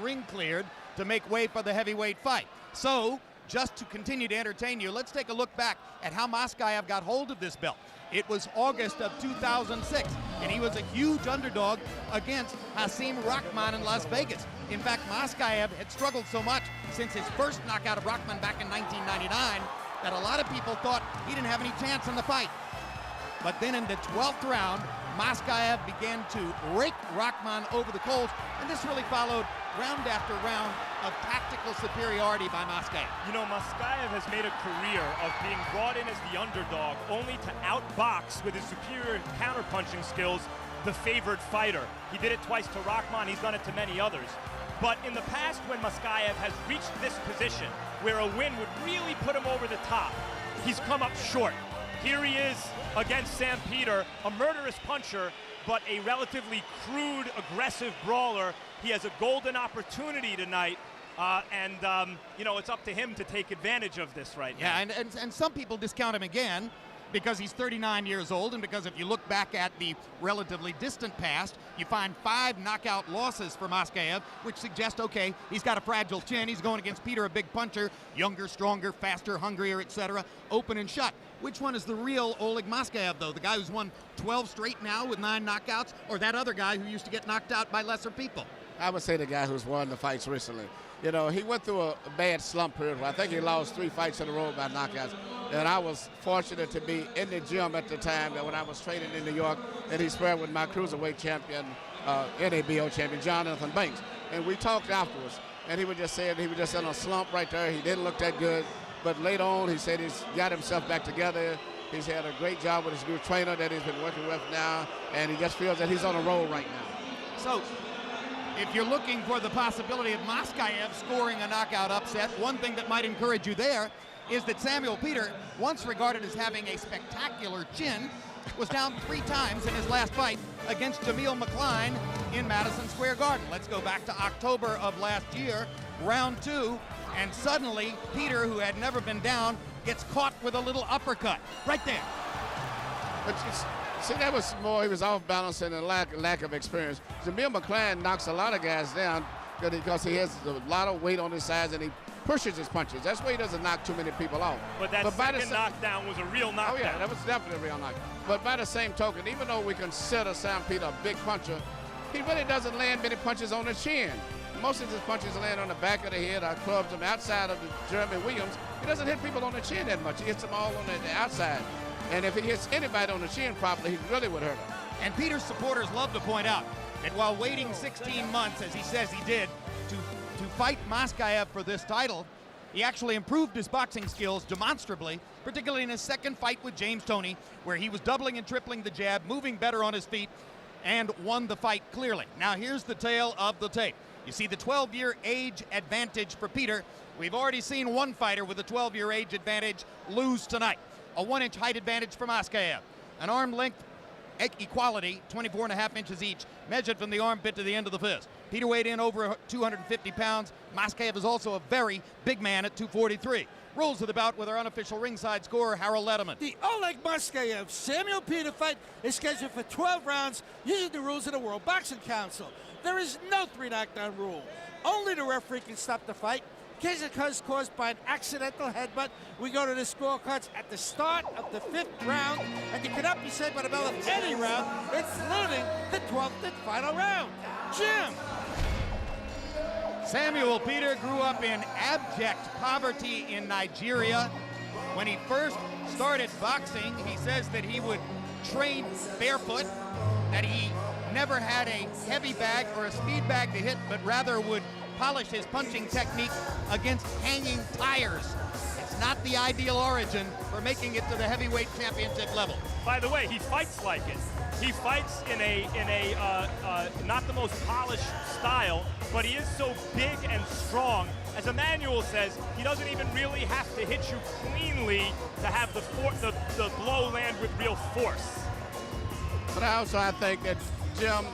ring cleared to make way for the heavyweight fight. So, just to continue to entertain you, let's take a look back at how Maskaev got hold of this belt. It was August of 2006, and he was a huge underdog against Hasim Rahman in Las Vegas. In fact, Maskaev had struggled so much since his first knockout of Rahman back in 1999 that a lot of people thought he didn't have any chance in the fight. But then in the 12th round, Maskaev began to rake Rahman over the coals, and this really followed round after round of tactical superiority by Maskaev. You know, Maskaev has made a career of being brought in as the underdog, only to outbox with his superior counterpunching skills the favored fighter. He did it twice to Rahman, he's done it to many others. But in the past, when Maskaev has reached this position, where a win would really put him over the top, he's come up short. Here he is against Sam Peter, a murderous puncher, but a relatively crude, aggressive brawler. He has a golden opportunity tonight, you know, it's up to him to take advantage of this right now. Yeah, and some people discount him again because he's 39 years old, and because if you look back at the relatively distant past, you find 5 knockout losses for Maskaev, which suggest, okay, he's got a fragile chin, he's going against Peter, a big puncher, younger, stronger, faster, hungrier, etc., open and shut. Which one is the real Oleg Maskaev, though? The guy who's won 12 straight now with 9 knockouts, or that other guy who used to get knocked out by lesser people? I would say the guy who's won the fights recently. You know, he went through a bad slump period where I think he lost 3 fights in a row by knockouts. And I was fortunate to be in the gym at the time that when I was training in New York, and he sparred with my cruiserweight champion, NABO champion, Jonathan Banks. And we talked afterwards, and he was just saying he was just in a slump right there. He didn't look that good. But later on, he said he's got himself back together. He's had a great job with his new trainer that he's been working with now, and he just feels that he's on a roll right now. So, if you're looking for the possibility of Maskaev scoring a knockout upset, one thing that might encourage you there is that Samuel Peter, once regarded as having a spectacular chin, was down 3 times in his last fight against Jameel McCline in Madison Square Garden. Let's go back to October of last year, round 2, and suddenly Peter, who had never been down, gets caught with a little uppercut right there. But see, that was more, he was off balance and a lack of experience. Jameel McCline knocks a lot of guys down because he has a lot of weight on his sides and he pushes his punches. That's why he doesn't knock too many people off. But that second knockdown was a real knockdown. Oh yeah, that was definitely a real knockdown. But by the same token, even though we consider Sam Peter a big puncher, he really doesn't land many punches on the chin. Most of his punches land on the back of the head or clubs him outside of the Jeremy Williams. He doesn't hit people on the chin that much. He hits them all on the outside. And if he hits anybody on the chin properly, he really would hurt him. And Peter's supporters love to point out that while waiting 16 months, as he says he did, to fight Maskaev for this title, he actually improved his boxing skills demonstrably, particularly in his second fight with James Toney, where he was doubling and tripling the jab, moving better on his feet, and won the fight clearly. Now here's the tale of the tape. You see the 12-year age advantage for Peter. We've already seen one fighter with a 12-year age advantage lose tonight. A 1-inch height advantage for Maskaev. An arm length equality, 24.5 inches each, measured from the armpit to the end of the fist. Peter weighed in over 250 pounds. Maskaev is also a very big man at 243. Rules of the bout with our unofficial ringside scorer, Harold Letterman. The Oleg Maskaev Samuel Peter fight is scheduled for 12 rounds using the rules of the World Boxing Council. There is no 3 knockdown rule. Only the referee can stop the fight. In case it is caused by an accidental headbutt, we go to the scorecards at the start of the 5th round, and you cannot be saved by the bell of any round, including the 12th and final round. Jim! Samuel Peter grew up in abject poverty in Nigeria. When he first started boxing, he says that he would train barefoot, that he never had a heavy bag or a speed bag to hit, but rather would polish his punching technique against hanging tires. It's not the ideal origin for making it to the heavyweight championship level. By the way, he fights like it. He fights in a not the most polished style, but he is so big and strong. As Emmanuel says, he doesn't even really have to hit you cleanly to have the blow land with real force. But I think that Jim,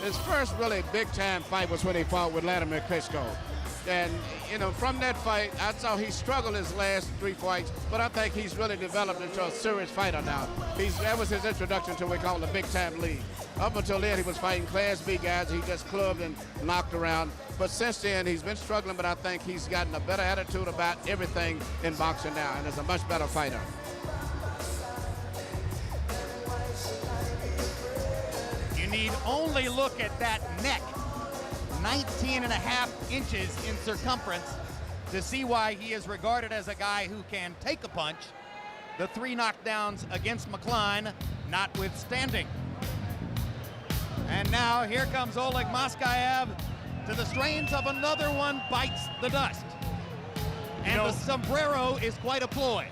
his first really big-time fight was when he fought with Vladimir Klitschko. And, you know, from that fight, I saw he struggled his last 3 fights, but I think he's really developed into a serious fighter now. That was his introduction to what we call the big-time league. Up until then, he was fighting Class B guys he just clubbed and knocked around. But since then, he's been struggling, but I think he's gotten a better attitude about everything in boxing now, and is a much better fighter. You need only look at that neck, 19.5 inches in circumference, to see why he is regarded as a guy who can take a punch. The 3 knockdowns against McCline notwithstanding. And now here comes Oleg Maskaev to the strains of another one bites the dust. And the sombrero is quite a ploy.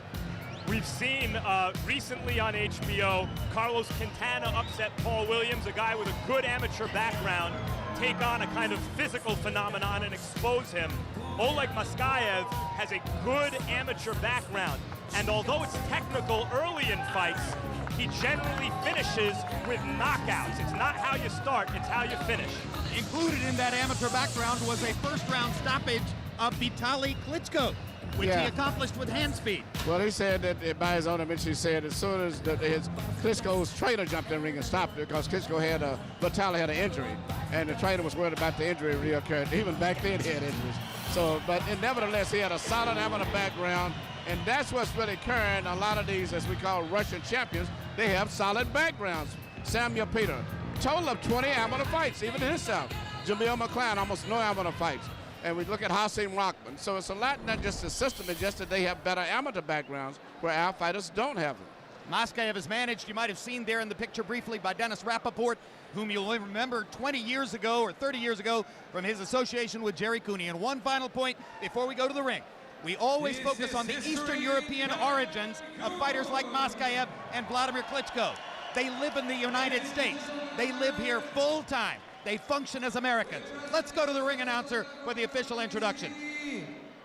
We've seen recently on HBO, Carlos Quintana upset Paul Williams, a guy with a good amateur background, take on a kind of physical phenomenon and expose him. Oleg Maskaev has a good amateur background, and although it's technical early in fights, he generally finishes with knockouts. It's not how you start, it's how you finish. Included in that amateur background was a first-round stoppage of Vitaly Klitschko, which he accomplished with hand speed. Well, he said that by his own admission, he said as soon as Klitschko's trainer jumped in the ring and stopped it, because Vitaly had an injury, and the trainer was worried about the injury reoccurring. Even back then, he had injuries. So, but nevertheless, he had a solid amateur background, and that's what's really current. A lot of these, as we call Russian champions, they have solid backgrounds. Samuel Peter, total of 20 amateur fights, even in himself. Jamil McCline, almost no amateur fights. And we look at Hasim Rockman. So it's a lot, not just the system, it's just that they have better amateur backgrounds where our fighters don't have them. Maskaev is managed, you might have seen there in the picture briefly, by Dennis Rappaport, whom you'll remember 20 years ago or 30 years ago from his association with Jerry Cooney. And one final point before we go to the ring. We always focus on the Eastern European origins of fighters like Maskaev and Vladimir Klitschko. They live in the United States. They live here full time. They function as Americans. Let's go to the ring announcer for the official introduction.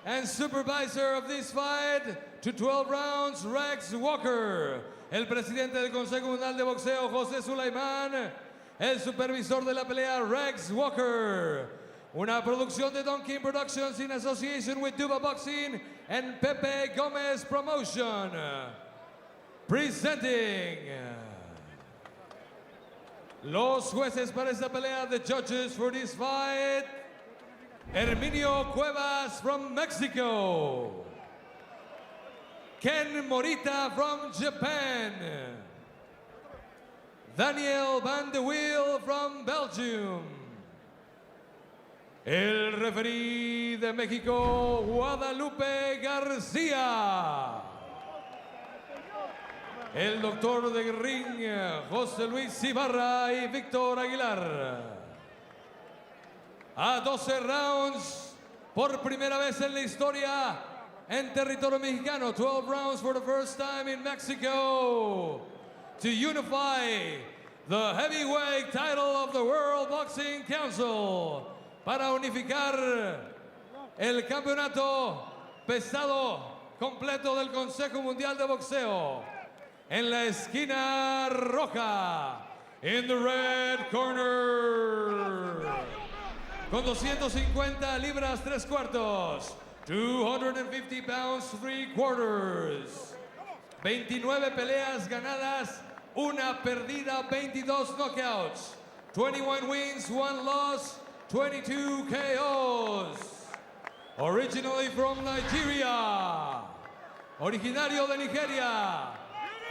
And supervisor of this fight to 12 rounds, Rex Walker. El presidente del Consejo Mundial de Boxeo, José Sulaimán. El supervisor de la pelea, Rex Walker. Una producción de Don King Productions in association with Duba Boxing and Pepe Gomez Promotion. Presenting los jueces para esta pelea, the judges for this fight, Herminio Cuevas from Mexico, Ken Morita from Japan, Daniel Van de Wiel from Belgium, el referee de México, Guadalupe García. El doctor de ring, José Luis Ibarra y Víctor Aguilar. A 12 rounds, por primera vez en la historia, en territorio mexicano. 12 rounds for the first time in Mexico. To unify the heavyweight title of the World Boxing Council. Para unificar el campeonato pesado completo del Consejo Mundial de Boxeo. En la esquina roja, in the red corner, con 250 libras 3/4, 250 pounds 3/4, 29 peleas ganadas, una perdida, 22 knockouts, 21 wins, 1 loss, 22 KOs. Originally from Nigeria, originario de Nigeria,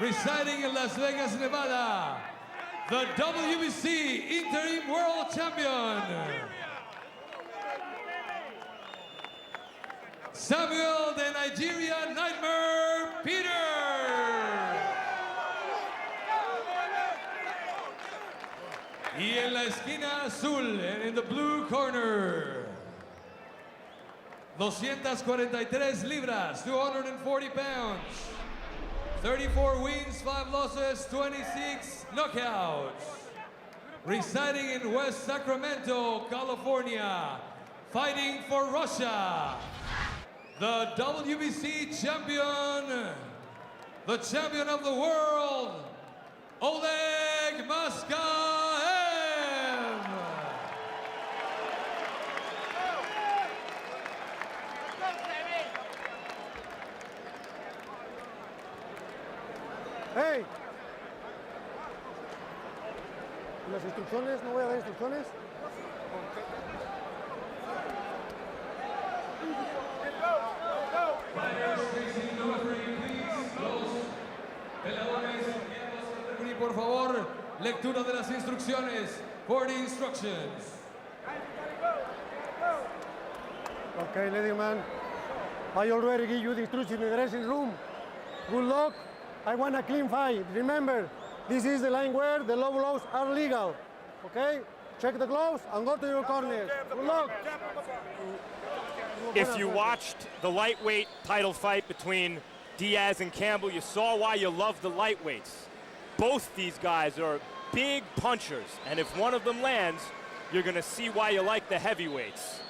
residing in Las Vegas, Nevada, the WBC Interim World Champion, Samuel the Nigeria Nightmare Peter. Y en la esquina azul, and in the blue corner, 243 libras, 240 pounds. 34 wins, 5 losses, 26 knockouts. Residing in West Sacramento, California, fighting for Russia. The WBC champion, the champion of the world, Oleg Maskaev. ¡Hey! ¿Las instrucciones? ¿No voy a dar instrucciones? Y por favor, lectura de las instrucciones. For the instructions. Okay, lady man. I already give you the instructions in the dressing room. Good luck. I want a clean fight. Remember, this is the line where the low blows are legal. Okay? Check the gloves and go to your corner. Good luck. If you watched the lightweight title fight between Diaz and Campbell, you saw why you love the lightweights. Both these guys are big punchers, and if one of them lands, you're going to see why you like the heavyweights.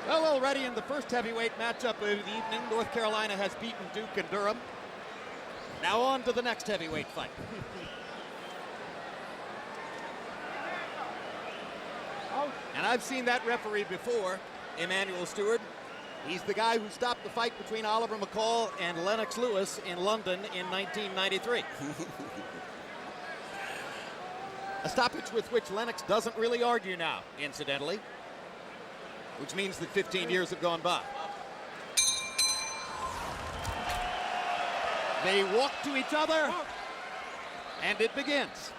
Well, already in the first heavyweight matchup of the evening, North Carolina has beaten Duke and Durham. Now on to the next heavyweight fight. And I've seen that referee before, Emmanuel Stewart. He's the guy who stopped the fight between Oliver McCall and Lennox Lewis in London in 1993. A stoppage with which Lennox doesn't really argue now, incidentally, which means that 15 years have gone by. They walk to each other, and it begins.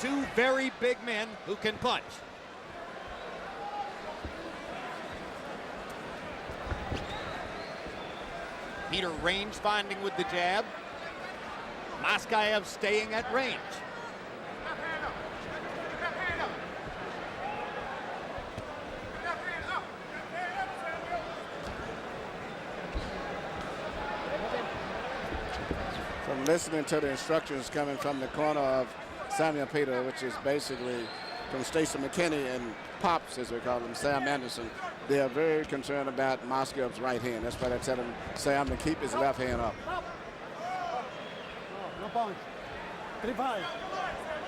Two very big men who can punch. Peter range finding with the jab. Maskaev staying at range. From listening to the instructions coming from the corner of Samuel Peter, which is basically from Stacey McKinney and Pops, as we call him, Sam Anderson, they are very concerned about Maskaev's right hand. That's why they're telling Sam to keep his left hand up. No punch. 3-5.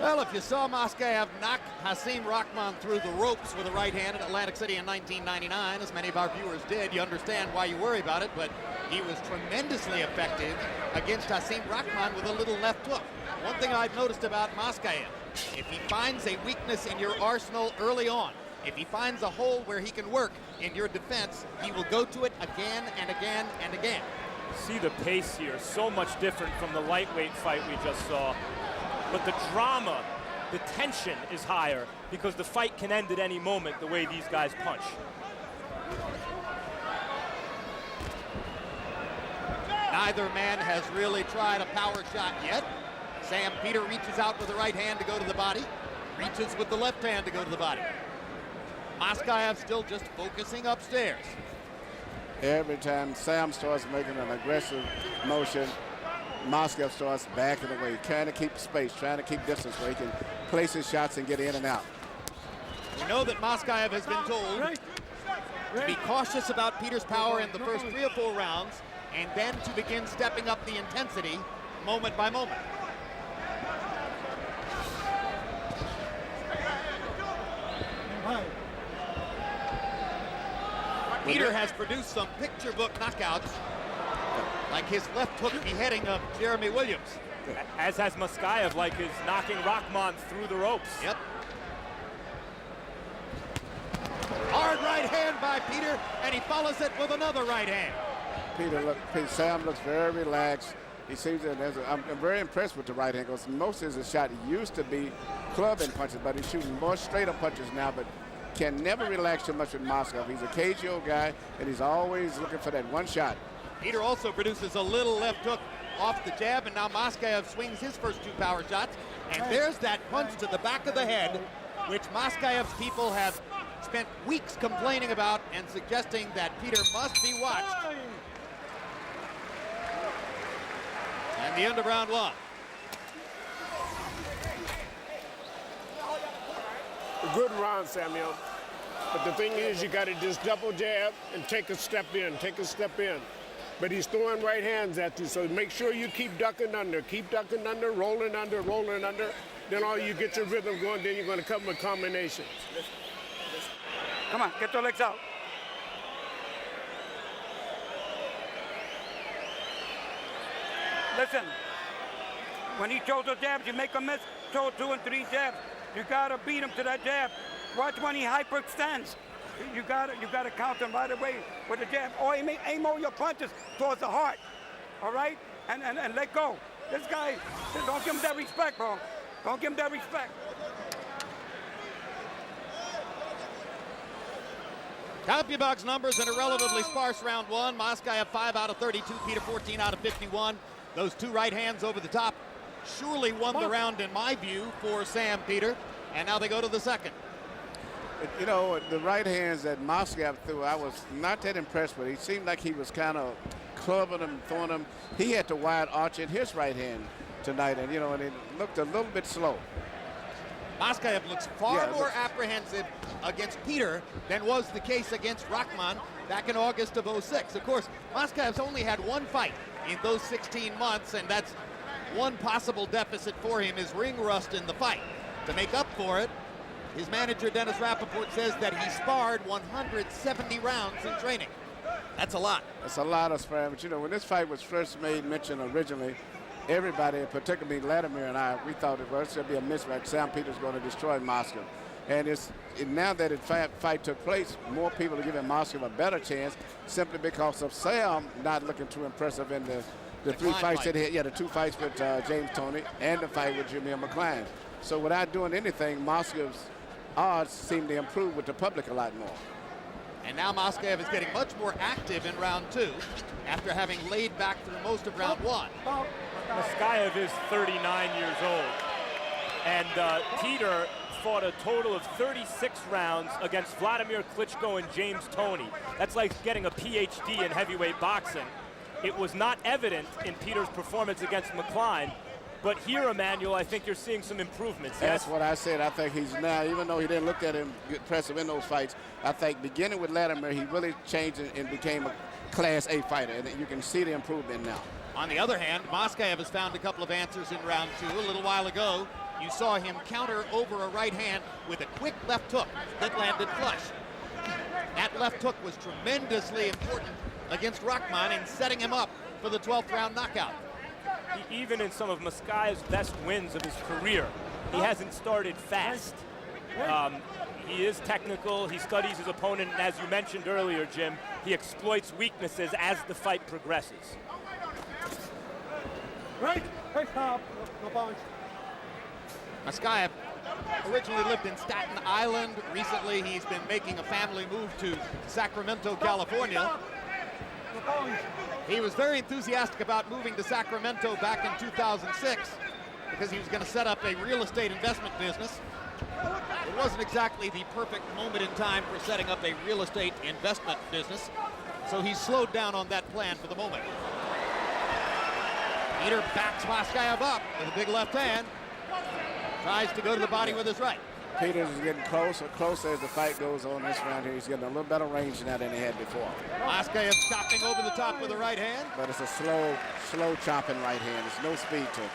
Well, if you saw Maskaev knock Hasim Rahman through the ropes with a right hand in Atlantic City in 1999, as many of our viewers did, you understand why you worry about it, but he was tremendously effective against Hasim Rahman with a little left hook. One thing I've noticed about Maskaev, if he finds a weakness in your arsenal early on, if he finds a hole where he can work in your defense, he will go to it again and again and again. See the pace here, so much different from the lightweight fight we just saw. But the drama, the tension is higher because the fight can end at any moment the way these guys punch. Neither man has really tried a power shot yet. Sam Peter reaches out with the right hand to go to the body, reaches with the left hand to go to the body. Maskaev still just focusing upstairs. Every time Sam starts making an aggressive motion, Maskaev starts backing away, trying to keep space, trying to keep distance where he can place his shots and get in and out. We know that Maskaev has been told to be cautious about Peter's power in the first 3 or 4 rounds, and then to begin stepping up the intensity moment by moment. Peter has produced some picture book knockouts, like his left hook beheading of Jeremy Williams. As has Maskaev, like his knocking Rahman through the ropes. Yep. Hard right hand by Peter, and he follows it with another right hand. Sam looks very relaxed. He seems to, I'm very impressed with the right hand because most of his shot used to be clubbing punches, but he's shooting more straight up punches now, but can never relax too much with Maskaev. He's a cagey old guy, and he's always looking for that one shot. Peter also produces a little left hook off the jab, and now Maskaev swings his first 2 power shots, and there's that punch to the back of the head, which Maskaev's people have spent weeks complaining about and suggesting that Peter must be watched. And the end of round 1. A good round, Samuel. But the thing is, you got to just double jab and take a step in, But he's throwing right hands at you, so make sure you keep ducking under, rolling under. Then all you get your rhythm going, then you're going to come with combinations. Come on, get your legs out. Listen, when he throws the jabs, you make a miss, throw 2 and 3 jabs. You gotta beat him to that jab. Watch when he hyperextends. You gotta counter him right away with the jab. Or aim all your punches towards the heart. All right? And let go. This guy, don't give him that respect, bro. Don't give him that respect. CompuBox numbers in a relatively sparse round one. Maskaev 5 out of 32, Peter 14 out of 51. Those two right hands over the top surely won the round in my view for Sam Peter. And now they go to the second. You know, the right hands that Maskaev threw, I was not that impressed with. He seemed like he was kind of clubbing them, throwing them. He had to wide arch in his right hand tonight, and, you know, and it looked a little bit slow. Maskaev looks far more apprehensive against Peter than was the case against Rahman back in August of '06. Of course, Maskaev's only had one fight in those 16 months, and that's one possible deficit for him is ring rust in the fight. To make up for it, his manager, Dennis Rappaport, says that he sparred 170 rounds in training. That's a lot. That's a lot of sparring. But, you know, when this fight was first made mention originally, everybody, particularly Vladimir and I, we thought it was going to be a mismatch. Sam Peter's going to destroy Maskaev. And now that the fight took place, more people are giving Maskaev a better chance simply because of Sam not looking too impressive in the three fights that he had. Yeah, the two fights with James Toney and the fight with Jimmy McClain. So without doing anything, Maskaev's odds seem to improve with the public a lot more. And now Maskaev is getting much more active in round two after having laid back through most of round one. Maskaev is 39 years old. And Peter fought a total of 36 rounds against Vladimir Klitschko and James Toney. That's like getting a PhD in heavyweight boxing. It was not evident in Peter's performance against McClain. But here, Emmanuel, I think you're seeing some improvements. That's what I said. I think he's now, even though he didn't look at him impressive in those fights, I think beginning with Vladimir, he really changed and became a Class A fighter. And you can see the improvement now. On the other hand, Maskaev has found a couple of answers in round two. A little while ago, you saw him counter over a right hand with a quick left hook that landed flush. That left hook was tremendously important against Rahman in setting him up for the 12th round knockout. Even in some of Maskaev's best wins of his career, he hasn't started fast. He is technical, he studies his opponent, and as you mentioned earlier, Jim, he exploits weaknesses as the fight progresses. Right, stop, no punch. Maskaev originally lived in Staten Island. Recently, he's been making a family move to Sacramento, California. He was very enthusiastic about moving to Sacramento back in 2006 because he was going to set up a real estate investment business. It wasn't exactly the perfect moment in time for setting up a real estate investment business, so he slowed down on that plan for the moment. Peter backs Maskaev up with a big left hand. Tries to go to the body with his right. Peters is getting closer as the fight goes on this round here. He's getting a little better range now than he had before. Maskaev chopping over the top with the right hand. But it's a slow chopping right hand. There's no speed to it.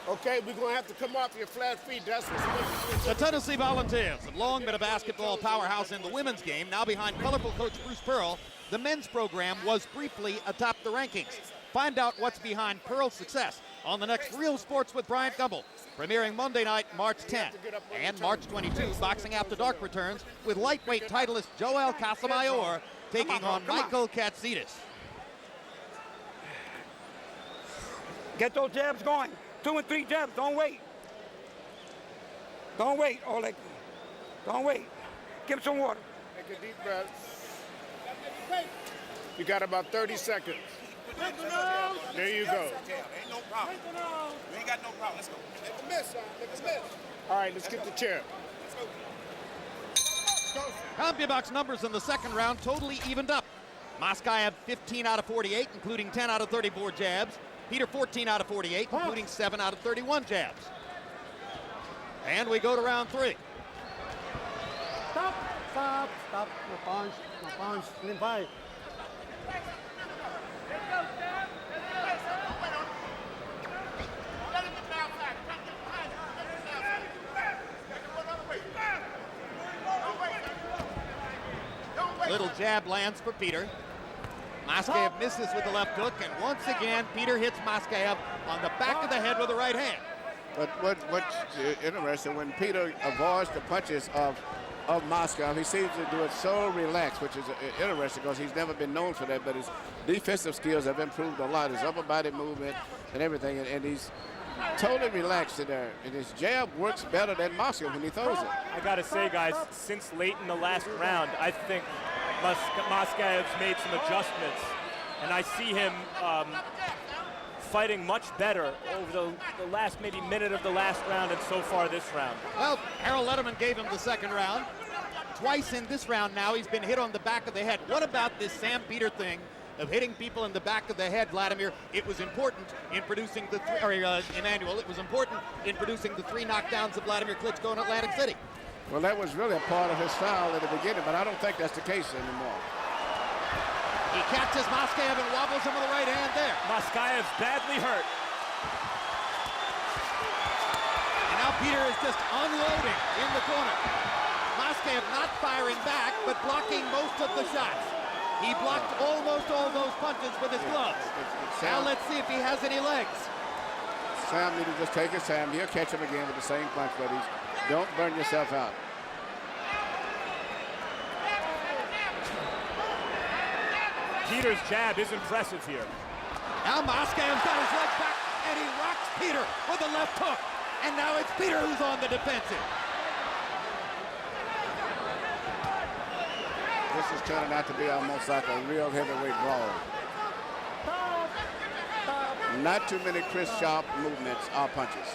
Okay, we're going to have to come off your flat feet. That's what's The Tennessee Volunteers have long been a basketball powerhouse in the women's game. Now behind colorful coach Bruce Pearl, the men's program was briefly atop the rankings. Find out what's behind Pearl's success on the next Real Sports with Bryant Gumbel, premiering Monday night, March 10. And March 22, Boxing After Dark returns with lightweight titleist Joel Casamayor taking on Michael Katsidis. Get those jabs going. 2 and 3 jabs. Don't wait. Don't wait, Oleg. Don't wait. Give him some water. Take a deep breath. You got about 30 seconds. There you go. Ain't no problem. You ain't got no problem. Let's go. Make a miss, son. Make a miss. All right, let's get the chair. CompuBox numbers in the second round totally evened up. Maskaev 15 out of 48, including 10 out of 34 jabs. Peter 14 out of 48, including 7 out of 31 jabs. And we go to round three. Stop. No punch, clean fight. Little jab lands for Peter. Maskaev misses with the left hook, and once again, Peter hits Maskaev on the back of the head with the right hand. But what's interesting, when Peter avoids the punches of Maskaev, he seems to do it so relaxed, which is interesting because he's never been known for that, but his defensive skills have improved a lot, his upper body movement and everything, and he's totally relaxed in there. And his jab works better than Maskaev when he throws it. I got to say, guys, since late in the last round, I think Maskaev's made some adjustments, and I see him fighting much better over the last maybe minute of the last round and so far this round. Well, Harold Letterman gave him the second round. Twice in this round now, he's been hit on the back of the head. What about this Sam Peter thing of hitting people in the back of the head, Vladimir? It was important in producing the Emmanuel, it was important in producing the 3 knockdowns of Vladimir Klitschko in Atlantic City. Well, that was really a part of his style at the beginning, but I don't think that's the case anymore. He catches Maskaev and wobbles him with the right hand there. Maskaev's badly hurt. And now Peter is just unloading in the corner. Maskaev not firing back, but blocking most of the shots. He blocked almost all those punches with his gloves. Now let's see if he has any legs. Sam need to just take his time. He'll catch him again with the same punch, buddies. Don't burn yourself out. Peter's jab is impressive here. Now Maskaev's got his legs back, and he rocks Peter with a left hook. And now it's Peter who's on the defensive. This is turning out to be almost like a real heavyweight brawl. Not too many crisp, sharp movements or punches.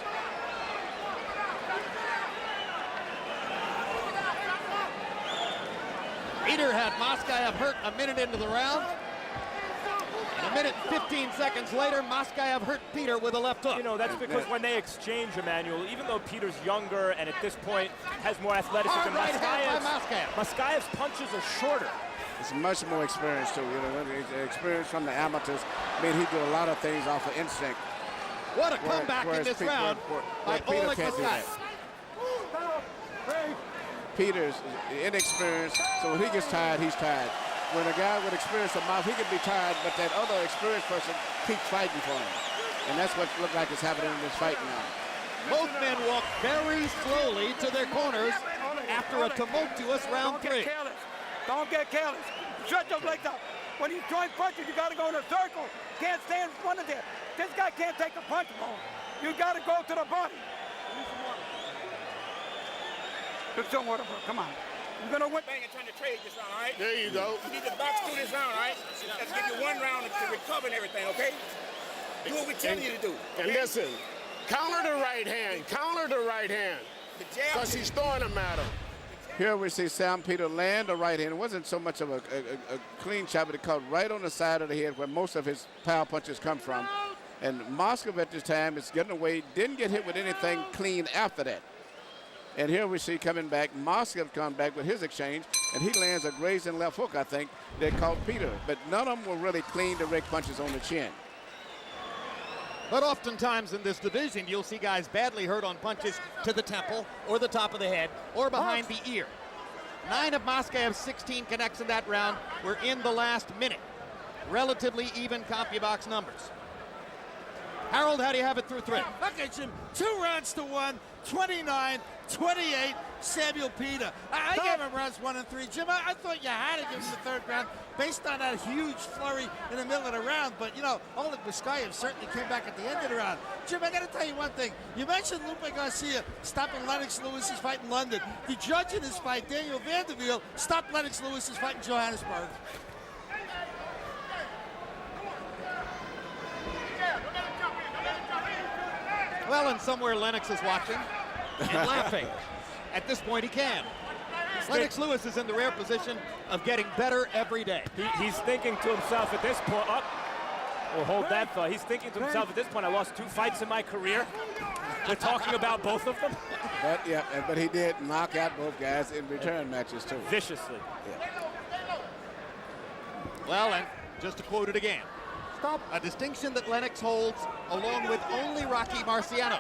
Peter had Maskaev hurt a minute into the round. And a minute and 15 seconds later, Maskaev hurt Peter with a left hook. You know, that's because when they exchange, Emmanuel, even though Peter's younger and at this point has more athleticism, Right hand by Maskaev's punches are shorter. It's much more experience too. You know, experience from the amateurs. I mean, he do a lot of things off of instinct. What a comeback in this round by Oleg Maskaev. Peter's inexperienced, so when he gets tired, he's tired. When a guy with experience of mouth, he can be tired, but that other experienced person keeps fighting for him. And that's what looked like is happening in this fight now. Both men walk very slowly to their corners after a tumultuous round 3. Don't get careless. Shut those legs out. When he's throwing punches, you got to go in a circle. Can't stand in front of there. This guy can't take a punch, bro. You got to go to the body. Get some water, bro. Come on. You're going to win. Bang and turn the trade this round, all right? There you go. You need to box through this round, all right? Let's give you 1 round to recover and everything, okay? Do what we tell you to do. And listen, counter the right hand. Counter the right hand. The jab. Because he's throwing them at him. Here we see Sam Peter land the right hand. It wasn't so much of a clean shot, but it caught right on the side of the head where most of his power punches come from. And Maskaev at this time is getting away, didn't get hit with anything clean after that. And here we see coming back, Maskaev come back with his exchange, and he lands a grazing left hook, I think, that caught Peter. But none of them were really clean, direct punches on the chin. But oftentimes in this division, you'll see guys badly hurt on punches to the temple or the top of the head or behind the ear. 9 of Maskaev's 16 connects in that round were in the last minute. Relatively even CompuBox numbers. Harold, how do you have it through 3? Okay, Jim, 2 rounds to 1, 29-28, Samuel Peter. I gave him rounds 1 and 3. Jim, I thought you had to give him the 3rd round based on that huge flurry in the middle of the round. But, you know, Oleg Maskaev certainly came back at the end of the round. Jim, I got to tell you one thing. You mentioned Lupe Garcia stopping Lennox Lewis's fight in London. The judge in this fight, Daniel Vandervelde, stopped Lennox Lewis's fight in Johannesburg. Well, and somewhere Lennox is watching and laughing. At this point, he can. Lennox Lewis is in the rare position of getting better every day. He's thinking to himself at this point, we'll hold that thought. He's thinking to himself at this point, I lost 2 fights in my career. We're talking about both of them. But he did knock out both guys in return matches, too. Viciously. Yeah. Well, and just to quote it again, a distinction that Lennox holds along with only Rocky Marciano.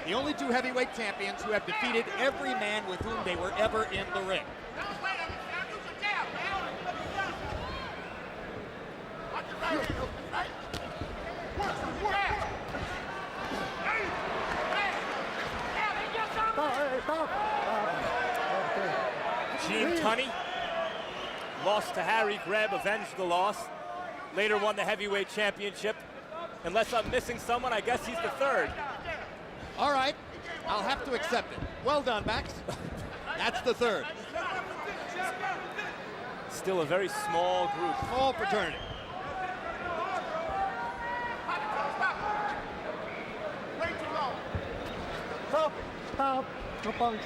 The only 2 heavyweight champions who have defeated every man with whom they were ever in the ring. Gene Tunney lost to Harry Greb, avenged the loss. Later won the heavyweight championship. Unless I'm missing someone, I guess he's the third. All right, I'll have to accept it. Well done, Max. That's the third. Still a very small group. Small fraternity. Stop. Stop. No punch.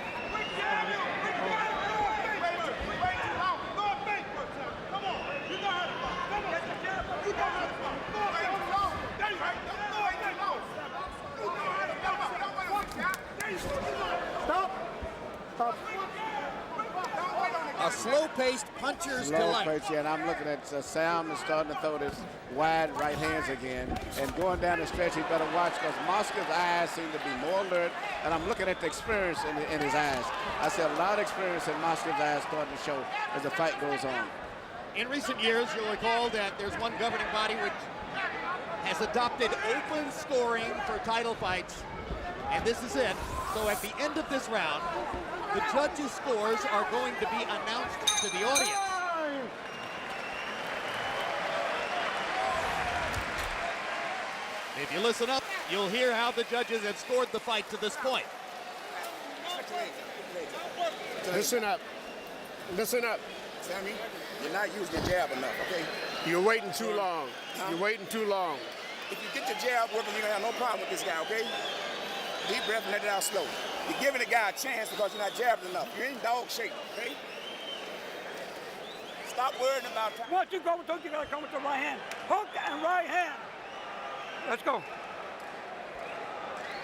Stop. Stop. A slow-paced puncher's delight. Slow pace, yeah, and I'm looking at Sam is starting to throw this wide right hands again. And going down the stretch, he better watch because Maskev's eyes seem to be more alert. And I'm looking at the experience in his eyes. I see a lot of experience in Maskev's eyes starting to show as the fight goes on. In recent years, you'll recall that there's one governing body which has adopted open scoring for title fights, and this is it. So at the end of this round, the judges' scores are going to be announced to the audience. If you listen up, you'll hear how the judges have scored the fight to this point. Listen up. Listen up. Sammy, you're not using your jab enough, okay? You're waiting too long. You're waiting too long. If you get your jab working, you're gonna have no problem with this guy, okay? Deep breath and let it out slow. You're giving the guy a chance because you're not jabbing enough. You're in dog shape, okay? Stop worrying about time. Once you go with those, you gotta come with the right hand. Hook and right hand. Let's go.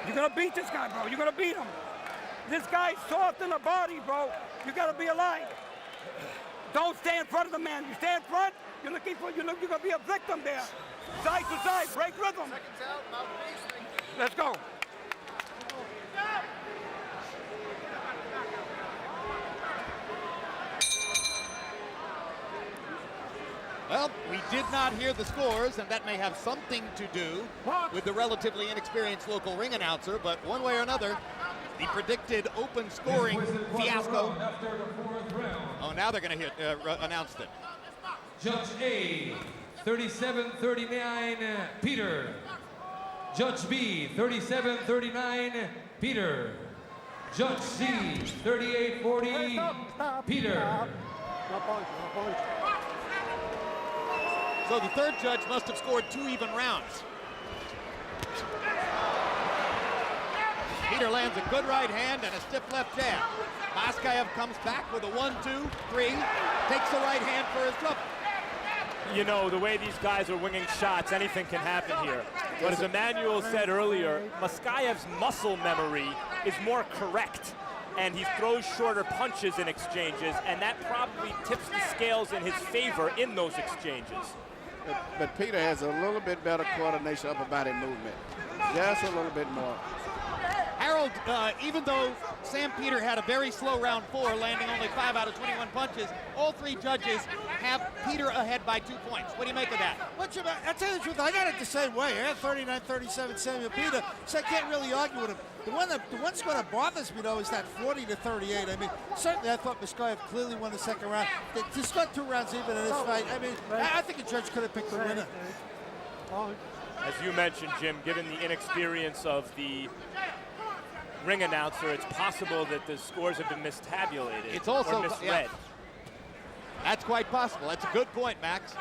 You're gonna beat this guy, bro. You're gonna beat him. This guy's soft in the body, bro. You gotta be alive. Don't stay in front of the man. You stay in front, you're gonna be a victim there. Side to side, break rhythm. Let's go. Well, we did not hear the scores, and that may have something to do with the relatively inexperienced local ring announcer, but one way or another, the predicted open scoring fiasco. Oh, now they're going to announce it. Judge A, 37-39, Peter. Judge B, 37-39, Peter. Judge C, 38-40, Peter. No punch. No punch. So the third judge must have scored 2 even rounds. Peter lands a good right hand and a stiff left jab. Maskaev comes back with a 1, 2, 3, takes the right hand for his trouble. You know, the way these guys are winging shots, anything can happen here. But as Emmanuel said earlier, Maskaev's muscle memory is more correct, and he throws shorter punches in exchanges, and that probably tips the scales in his favor in those exchanges. But Peter has a little bit better coordination upper body movement. Just a little bit more. Harold, even though Sam Peter had a very slow round 4, landing only 5 out of 21 punches, all 3 judges have Peter ahead by 2 points. What do you make of that? I'll tell you the truth, I got it the same way. I had 39-37 Samuel Peter, so I can't really argue with him. The one that's going to bother me, though, is that 40-38. I mean, certainly I thought Maskaev clearly won the second round. He scored 2 rounds even in this fight. I mean, I think a judge could have picked the winner. As you mentioned, Jim, given the inexperience of the ring announcer, it's possible that the scores have been mistabulated. It's also or misread. Yeah, that's quite possible. That's a good point, Max.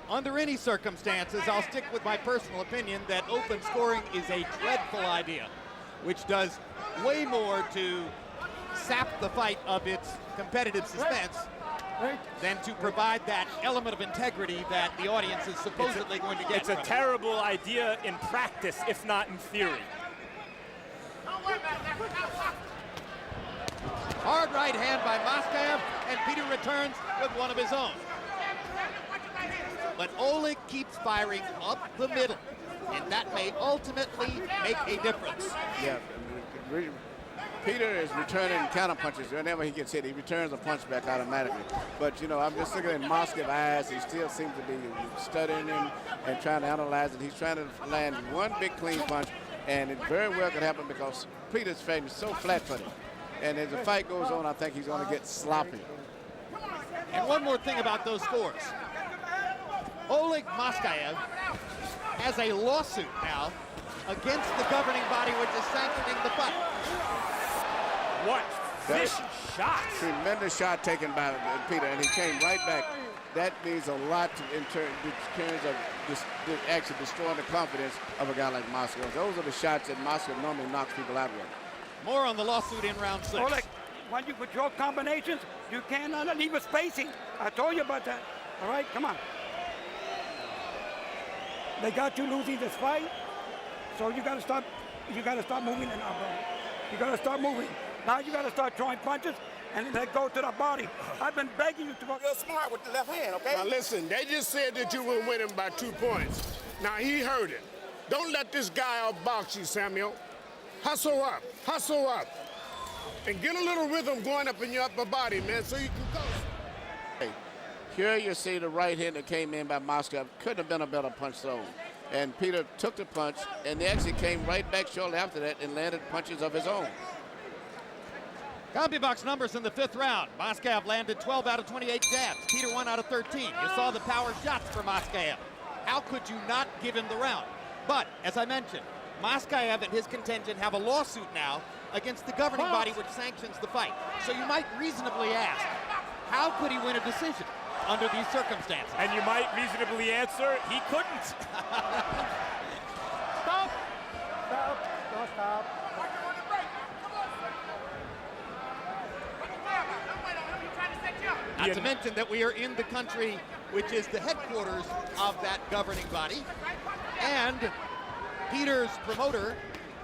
Under any circumstances, I'll stick with my personal opinion that open scoring is a dreadful idea, which does way more to sap the fight of its competitive suspense than to provide that element of integrity that the audience is supposedly going to get. It's a terrible idea in practice, if not in theory. Hard right hand by Maskaev, and Peter returns with one of his own. But Oleg keeps firing up the middle, and that may ultimately make a difference. Yeah, Peter is returning counter punches. Whenever he gets hit, he returns a punch back automatically. But, you know, I'm just looking at Maskev's eyes. He still seems to be studying him and trying to analyze it. He's trying to land one big clean punch, and it very well could happen because Peter's fighting so flat-footed. And as the fight goes on, I think he's going to get sloppy. And one more thing about those scores. Oleg Maskaev has a lawsuit now against the governing body which is sanctioning the fight. What vicious shot. Tremendous shot taken by Peter, and he came right back. That means a lot in terms of actually destroying the confidence of a guy like Maskaev. Those are the shots that Maskaev normally knocks people out with. More on the lawsuit in round 6. Oleg, when you control combinations, you cannot leave a spacing. I told you about that. All right, come on. They got you losing this fight, so you got to stop. You got to start moving it now, bro. You got to start moving. Now you got to start throwing punches and let go to the body. I've been begging you to go. You're smart with the left hand, okay? Now listen, they just said that you will win him by 2 points. Now he heard it. Don't let this guy outbox you, Samuel. Hustle up, and get a little rhythm going up in your upper body, man, so you can go. Here you see the right hand that came in by Maskaev. Couldn't have been a better punch thrown. And Peter took the punch, and he actually came right back shortly after that and landed punches of his own. CompuBox numbers in the 5th round. Maskaev landed 12 out of 28 jabs. Peter 1 out of 13. You saw the power shots for Maskaev. How could you not give him the round? But, as I mentioned, Maskaev and his contingent have a lawsuit now against the governing body which sanctions the fight. So you might reasonably ask, how could he win a decision under these circumstances? And you might reasonably answer, he couldn't. Stop! Stop! No, stop. Not to mention that we are in the country which is the headquarters of that governing body. And Peter's promoter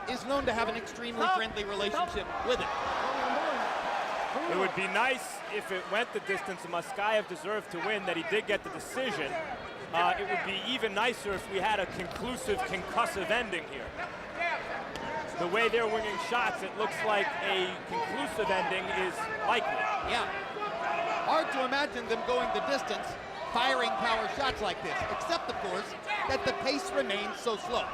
is known to have an extremely friendly relationship with it. It would be nice if it went the distance and Maskaev deserved to win, that he did get the decision. It would be even nicer if we had a conclusive, concussive ending here. The way they're winging shots, it looks like a conclusive ending is likely. Yeah. Hard to imagine them going the distance, firing power shots like this, except, of course, that the pace remains so slow.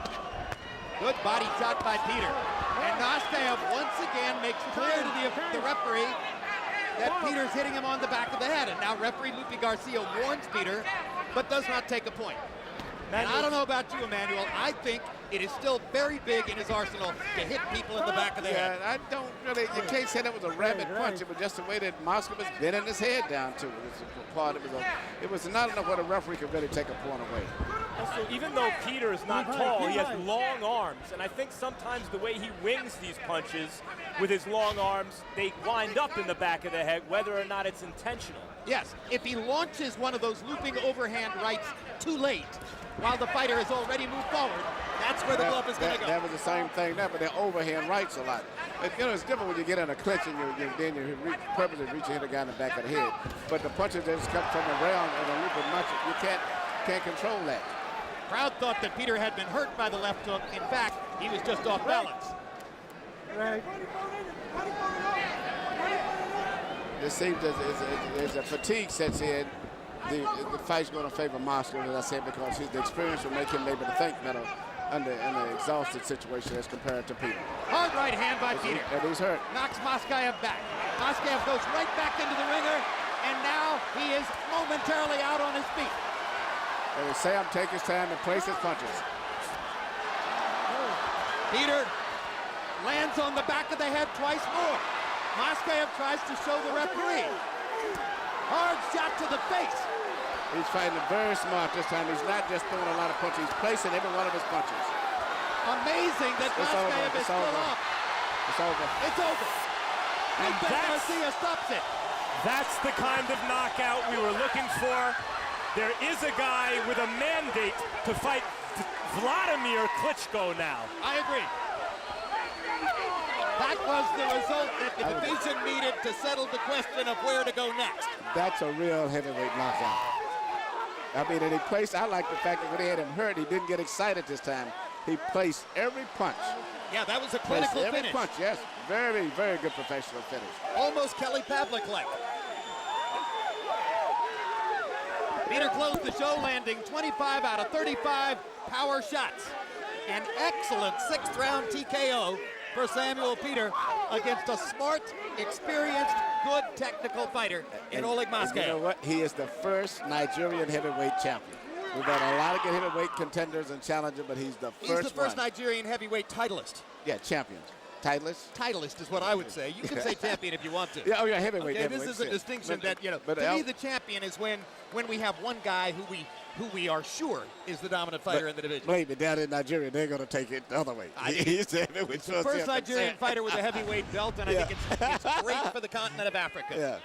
Good body shot by Peter. And Maskaev once again makes clear to the referee that Peter's hitting him on the back of the head. And now referee Lupe Garcia warns Peter, but does not take a point. And I don't know about you, Emmanuel. I think it is still very big in his arsenal to hit people in the back of the head. I don't really, you can't say that was a rapid punch. It was just the way that Maskaev was bending his head down to it. It was not enough where the referee could really take a point away. Also, even though Peter is not tall, he has long arms, and I think sometimes the way he wings these punches with his long arms, they wind up in the back of the head, whether or not it's intentional. Yes, if he launches one of those looping overhand rights too late, while the fighter has already moved forward, that's where the glove is going to go. That was the same thing there, but they're overhand rights a lot. It's different when you get in a clinch and you purposely reach and hit a guy in the back of the head. But the punches that just come from around and a looping much, you can't control that. Crowd thought that Peter had been hurt by the left hook. In fact, he was just off balance. Right. It seems as a fatigue sets in, the fight's going to favor Maskaev, as I said, because the experience will make him able to think better in an exhausted situation as compared to Peter. Hard right hand by Peter. And he's hurt. Knocks Maskaev back. Maskaev goes right back into the ringer, and now he is momentarily out on his feet. And Sam take his time and place his punches. Peter lands on the back of the head twice more. Maskaev tries to show the referee. Hard shot to the face. He's fighting very smart this time. He's not just throwing a lot of punches. He's placing every one of his punches. Amazing that Maskaev is still up. It's over. It's over. And Garcia stops it. That's the kind of knockout we were looking for. There is a guy with a mandate to fight Vladimir Klitschko now. I agree. That was the result that the division needed to settle the question of where to go next. That's a real heavyweight knockout. I mean, and I like the fact that when they had him hurt, he didn't get excited this time. He placed every punch. Yeah, that was a clinical every finish. Punch, yes. Very, very good professional finish. Almost Kelly Pavlik-like. Peter closed the show, landing 25 out of 35 power shots. An excellent 6th round TKO for Samuel Peter against a smart, experienced, good technical fighter in Oleg Maskaev. You know what? He is the first Nigerian heavyweight champion. We've got a lot of good heavyweight contenders and challengers, but he's the first. He's the first Nigerian heavyweight titleist. Yeah, champion. Titleist? Titleist is what I would say. You can say champion if you want to. Yeah, oh yeah, heavyweight. Okay, heavyweight, this is a distinction that, you know, but to me the champion is when we have one guy who we are sure is the dominant fighter in the division. Believe me, down in Nigeria, they're going to take it the other way. He's the heavyweight first Nigerian fighter with a heavyweight belt, and I think it's great for the continent of Africa. Yeah.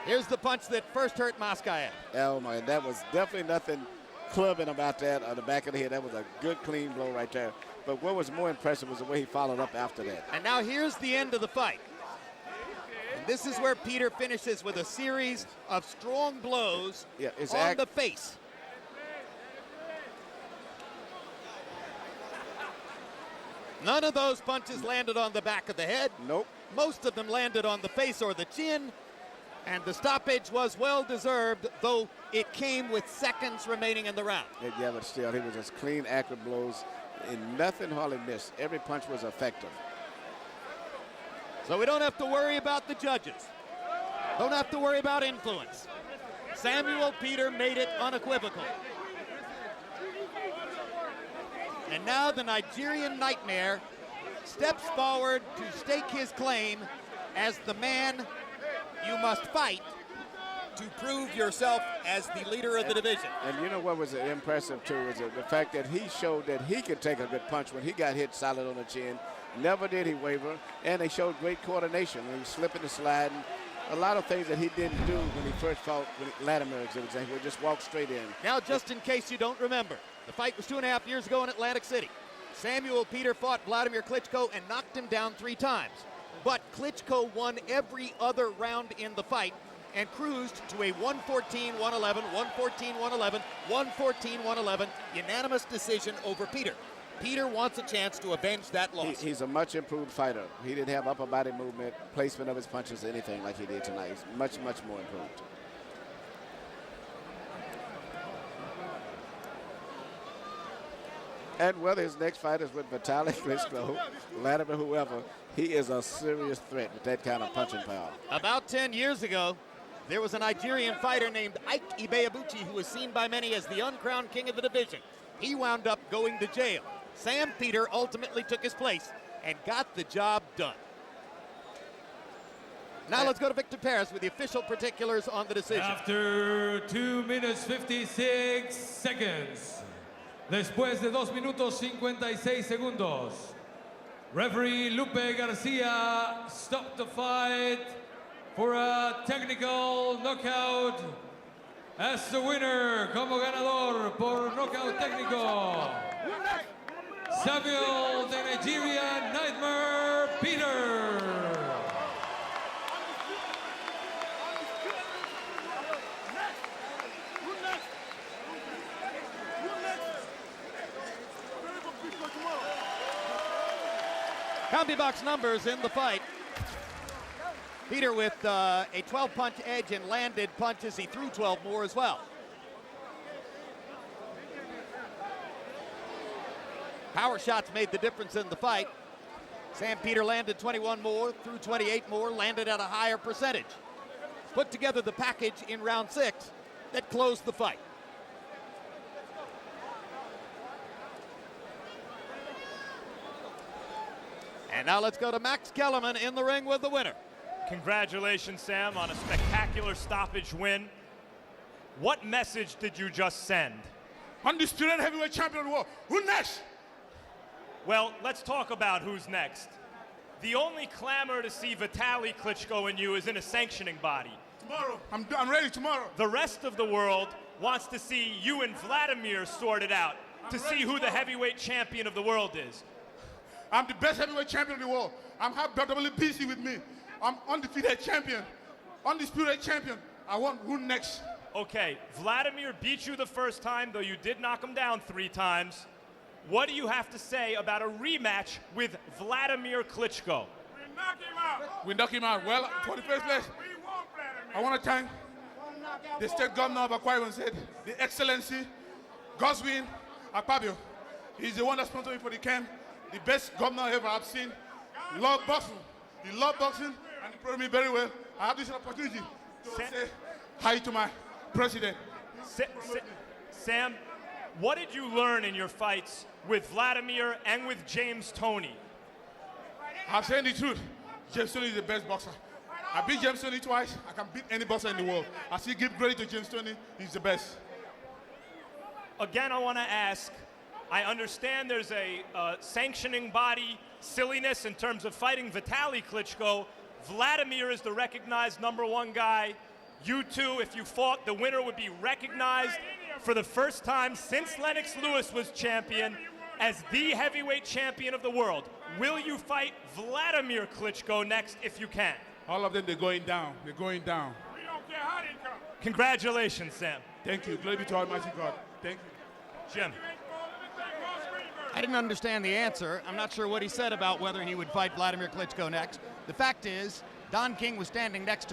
Here's the punch that first hurt Maskaev. Oh, man, that was definitely nothing clubbing about that on the back of the head. That was a good, clean blow right there. But what was more impressive was the way he followed up after that. And now here's the end of the fight. And this is where Peter finishes with a series of strong blows on the face. None of those punches landed on the back of the head. Nope. Most of them landed on the face or the chin. And the stoppage was well-deserved, though it came with seconds remaining in the round. Yeah, but still, he was just clean, accurate blows, and nothing hardly missed. Every punch was effective. So we don't have to worry about the judges. Don't have to worry about influence. Samuel Peter made it unequivocal. And now the Nigerian Nightmare steps forward to stake his claim as the man you must fight to prove yourself as the leader of the division. And you know what was impressive, too, is the fact that he showed that he could take a good punch when he got hit solid on the chin. Never did he waver, and he showed great coordination when he was slipping and sliding. A lot of things that he didn't do when he first fought with Latimer, he would just walk straight in. Now, just in case you don't remember, the fight was 2.5 years ago in Atlantic City. Samuel Peter fought Vladimir Klitschko and knocked him down 3 times. But Klitschko won every other round in the fight and cruised to a 114-111, 114-111, 114-111 unanimous decision over Peter. Peter wants a chance to avenge that loss. He's a much improved fighter. He didn't have upper body movement, placement of his punches, anything like he did tonight. He's much, much more improved. And whether his next fight is with Vitaly Klitschko, Vladimir, whoever, he is a serious threat with that kind of punching power. About 10 years ago, there was a Nigerian fighter named Ike Ibeabuchi who was seen by many as the uncrowned king of the division. He wound up going to jail. Sam Peter ultimately took his place and got the job done. Now let's go to Victor Paris with the official particulars on the decision. After 2 minutes 56 seconds, después de 2 minutos 56 segundos, referee Lupe Garcia stopped the fight for a technical knockout. As the winner, como ganador por knockout técnico, Samuel the Nigerian Nightmare Peter. CompuBox numbers in the fight. Peter with a 12-punch edge and landed punches. He threw 12 more as well. Power shots made the difference in the fight. Sam Peter landed 21 more, threw 28 more, landed at a higher percentage. Put together the package in round 6 that closed the fight. And now let's go to Max Kellerman in the ring with the winner. Congratulations, Sam, on a spectacular stoppage win. What message did you just send? Undisputed heavyweight champion of the world. Who next? Well, let's talk about who's next. The only clamor to see Vitaly Klitschko in you is in a sanctioning body. Tomorrow. I'm ready tomorrow. The rest of the world wants to see you and Vladimir sort it out, to see who the heavyweight champion of the world is. I'm the best heavyweight champion in the world. I'm have WBC with me. I'm undefeated champion, undisputed champion. I want who next? Okay, Vladimir beat you the first time, though you did knock him down 3 times. What do you have to say about a rematch with Vladimir Klitschko? We knock him out. We knock him out. Well, for the first place, I want to thank the state governor of Akwa Ibom State, the Excellency Goswin Akpabio. He's the one that sponsored me for the camp. the best governor ever I've seen. He loved boxing. He loved boxing, and he put me very well. I have this opportunity to say hi to my president. Sam, what did you learn in your fights with Vladimir and with James Toney? I'm saying the truth. James Toney is the best boxer. I beat James Toney twice. I can beat any boxer in the world. I still give credit to James Toney. He's the best. Again, I want to ask, I understand there's a sanctioning body silliness in terms of fighting Vitaly Klitschko. Vladimir is the recognized #1 guy. You two, if you fought, the winner would be recognized for the first time since Lennox Lewis was champion as the heavyweight champion of the world. Will you fight Vladimir Klitschko next if you can? All of them, they're going down. They're going down. Congratulations, Sam. Thank you. Glory be to Almighty God. Thank you. Jim. I didn't understand the answer. I'm not sure what he said about whether he would fight Vladimir Klitschko next. The fact is, Don King was standing next to him.